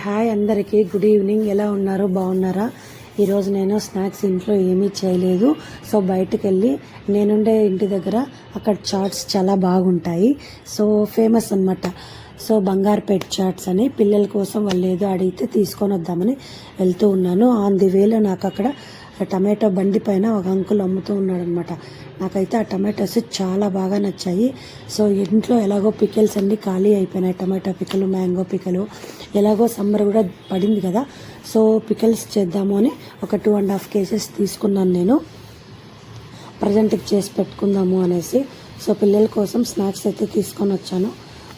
Hi అందరికీ good evening. ఎలా ఉన్నారు? బాగున్నారా? ఈరోజు నేను స్నాక్స్ ఇంట్లో ఏమీ చేయలేదు. సో బయటకు వెళ్ళి నేనుండే ఇంటి దగ్గర అక్కడ చాట్స్ చాలా బాగుంటాయి. సో ఫేమస్ అన్నమాట. సో బంగారుపేట చాట్స్ అని పిల్లల కోసం వాళ్ళు ఏదో అడిగితే తీసుకొని వద్దామని వెళ్తూ ఉన్నాను. ఆన్ ది వేలో నాకు అక్కడ టమాటో బండి పైన ఒక అంకుల్ అమ్ముతూ ఉన్నాడు అనమాట. నాకైతే ఆ టమాటోస్ చాలా బాగా నచ్చాయి. సో ఇంట్లో ఎలాగో పికిల్స్ అన్నీ ఖాళీ అయిపోయినాయి. టమాటో పికలు, మ్యాంగో పికలు, ఎలాగో సమ్మర్ కూడా పడింది కదా. సో పికిల్స్ చేద్దాము అని ఒక 2.5 కేజెస్ తీసుకున్నాను నేను, ప్రజెంట్కి చేసి పెట్టుకుందాము అనేసి. సో పిల్లల కోసం స్నాక్స్ అయితే తీసుకొని వచ్చాను.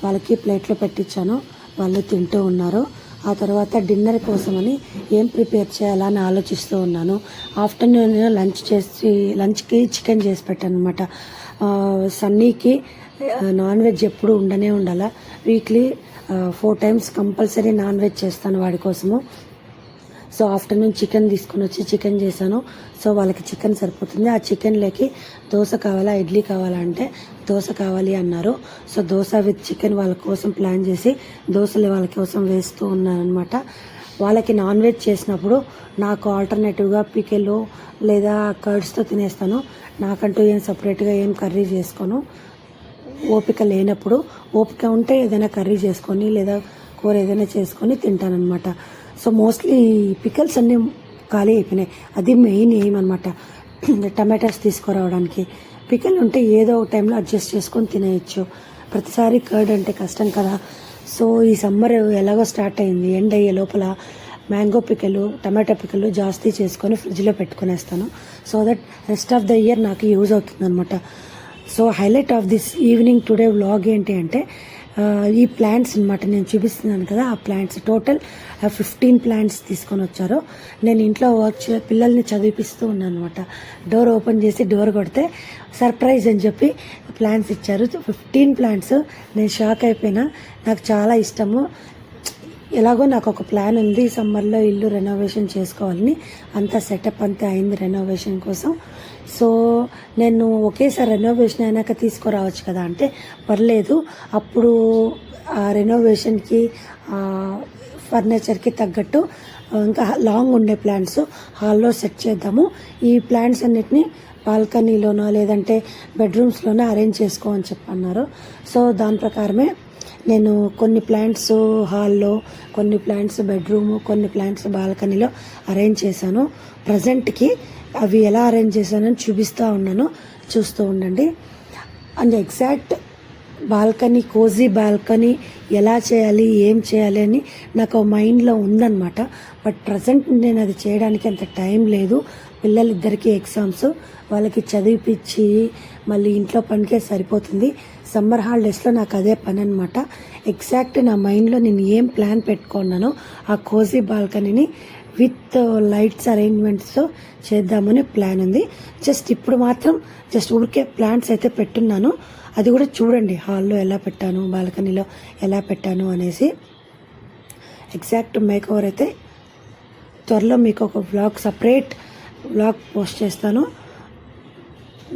వాళ్ళకి ప్లేట్లో పెట్టించాను, వాళ్ళు తింటూ ఉన్నారు. ఆ తర్వాత డిన్నర్ కోసమని ఏం ప్రిపేర్ చేయాలా అని ఆలోచిస్తూ ఉన్నాను. ఆఫ్టర్నూన్ లంచ్కి చికెన్ చేసి పెట్టాను అనమాట. సన్నీకి నాన్ వెజ్ ఎప్పుడు ఉండనే ఉండాలా. Weekly 4 times compulsory non veg చేస్తాను వాడి కోసము. సో ఆఫ్టర్నూన్ చికెన్ తీసుకొని వచ్చి చికెన్ చేశాను. సో వాళ్ళకి చికెన్ సరిపోతుంది. ఆ చికెన్లోకి దోశ కావాలా, ఇడ్లీ కావాలా అంటే దోశ కావాలి అన్నారు. సో దోశ విత్ చికెన్ వాళ్ళ కోసం ప్లాన్ చేసి దోశలు వాళ్ళ కోసం వేస్తూ ఉన్నాను అనమాట. వాళ్ళకి నాన్ వెజ్ చేసినప్పుడు నాకు ఆల్టర్నేటివ్గా పికెలు లేదా కర్డ్స్తో తినేస్తాను. నాకంటూ ఏం సపరేట్గా ఏం కర్రీ చేసుకోను. ఓపిక లేనప్పుడు, ఓపిక ఉంటే ఏదైనా కర్రీ చేసుకొని లేదా కూర ఏదైనా చేసుకొని తింటానమాట. సో మోస్ట్లీ పికల్స్ అన్నీ ఖాళీ అయిపోయినాయి. అది మెయిన్ ఎయిమ్ అనమాట, టమాటాస్ తీసుకురావడానికి. పికల్ ఉంటే ఏదో ఒక టైంలో అడ్జస్ట్ చేసుకొని తినేయచ్చు. ప్రతిసారి కర్డ్ అంటే కష్టం కదా. సో ఈ సమ్మర్ ఎలాగో స్టార్ట్ అయింది, ఎండ్ అయ్యే లోపల మ్యాంగో పికలు, టమాటో పికలు జాస్తి చేసుకొని ఫ్రిడ్జ్లో పెట్టుకునేస్తాను. So that rest of the year నాకు యూజ్ అవుతుంది అనమాట. So highlight of this evening today vlog ఏంటి అంటే ఈ ప్లాంట్స్ అనమాట. నేను చూపిస్తున్నాను కదా, ఆ ప్లాంట్స్ టోటల్ 15 ప్లాంట్స్ తీసుకొని వచ్చారు. నేను ఇంట్లో పిల్లల్ని చదివిపిస్తూ ఉన్నాను అనమాట. డోర్ ఓపెన్ చేసి డోర్ కొడితే సర్ప్రైజ్ అని చెప్పి ప్లాంట్స్ ఇచ్చారు. 15 ప్లాంట్స్. నేను షాక్ అయిపోయినా. నాకు చాలా ఇష్టము. ఎలాగో నాకు ఒక ప్లాన్ ఉంది, సమ్మర్లో ఇల్లు రెనోవేషన్ చేసుకోవాలని. అంతా సెటప్ అంతా అయింది రెనోవేషన్ కోసం. సో నేను ఒకేసారి రెనోవేషన్ అయినాక తీసుకురావచ్చు కదా అంటే పర్లేదు, అప్పుడు ఆ రెనోవేషన్కి ఫర్నిచర్కి తగ్గట్టు ఇంకా లాంగ్ ఉండే ప్లాంట్స్ హాల్లో సెట్ చేద్దాము. ఈ ప్లాంట్స్ అన్నిటిని బాల్కనీలోనో లేదంటే బెడ్రూమ్స్లోనో అరేంజ్ చేసుకోమని చెప్పన్నారు. సో దాని ప్రకారమే నేను కొన్ని ప్లాంట్స్ హాల్లో, కొన్ని ప్లాంట్స్ బెడ్రూము, కొన్ని ప్లాంట్స్ బాల్కనీలో అరేంజ్ చేశాను. ప్రజెంట్కి అవి ఎలా అరేంజ్ చేశానని చూపిస్తూ ఉన్నాను, చూస్తూ ఉండండి. And exact balcony, cosy balcony ఎలా చేయాలి, ఏం చేయాలి అని నాకు మైండ్లో ఉందన్నమాట. బట్ ప్రజెంట్ నేను అది చేయడానికి అంత టైం లేదు. పిల్లలిద్దరికీ ఎగ్జామ్స్, వాళ్ళకి చదివిపించి మళ్ళీ ఇంట్లో పనికే సరిపోతుంది. సమ్మర్ హాలిడేస్లో నాకు అదే పని అనమాట. ఎగ్జాక్ట్ నా మైండ్లో నేను ఏం ప్లాన్ పెట్టుకున్నానో ఆ కోజీ బాల్కనీని విత్ లైట్స్ అరేంజ్మెంట్స్తో చేద్దామని ప్లాన్ ఉంది. జస్ట్ ఇప్పుడు మాత్రం ఊరికే ప్లాంట్స్ అయితే పెట్టున్నాను. అది కూడా చూడండి, హాల్లో ఎలా పెట్టాను, బాల్కనీలో ఎలా పెట్టాను అనేసి. ఎగ్జాక్ట్ మేక్ ఓవర్ అయితే త్వరలో మీకు ఒక సపరేట్ వ్లాగ్ పోస్ట్ చేస్తాను.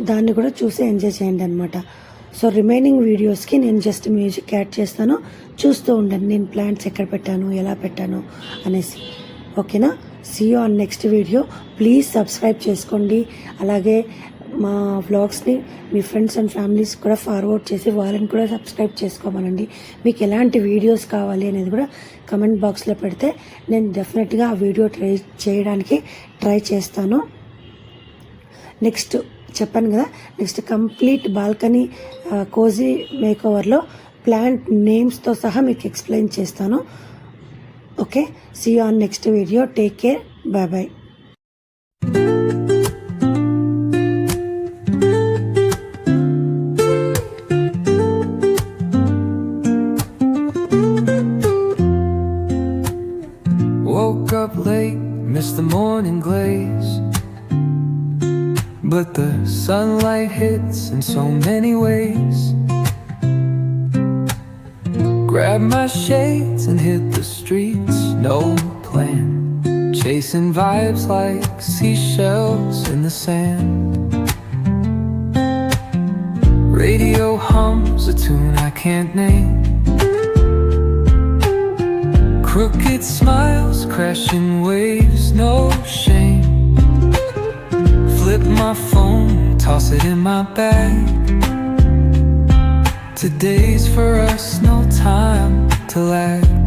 దాన్ని కూడా చూసి ఎంజాయ్ చేయండి అనమాట. సో రిమైనింగ్ వీడియోస్కి నేను జస్ట్ మ్యూజిక్ యాడ్ చేస్తాను, చూస్తూ ఉండండి నేను ప్లాంట్స్ ఎక్కడ పెట్టాను, ఎలా పెట్టాను అనేసి. ఓకేనా? See you on next video. Please subscribe చేసుకోండి. అలాగే మా వ్లాగ్స్ని మీ ఫ్రెండ్స్ అండ్ ఫ్యామిలీస్ కూడా ఫార్వర్డ్ చేసి వాళ్ళని కూడా సబ్స్క్రైబ్ చేసుకోమనండి. మీకు ఎలాంటి వీడియోస్ కావాలి అనేది కూడా కమెంట్ బాక్స్లో పెడితే నేను డెఫినెట్గా ఆ వీడియో చేయడానికి ట్రై చేస్తాను. నెక్స్ట్ చెప్పాను కదా, నెక్స్ట్ కంప్లీట్ బాల్కనీ కోజీ మేకోవర్లో ప్లాంట్ నేమ్స్తో సహా మీకు ఎక్స్ప్లెయిన్ చేస్తాను. Okay, see you on next video. Take care, bye bye. Woke up late, missed the morning glaze, but the sunlight hits in so many ways. Grabbed my shades and hit the streets, no plan, chasing vibes like seashells in the sand. Radio hums a tune I can't name, Crooked smiles, crashing waves, no shame. Flip my phone, toss it in my bag. Today's for us, no time to lag.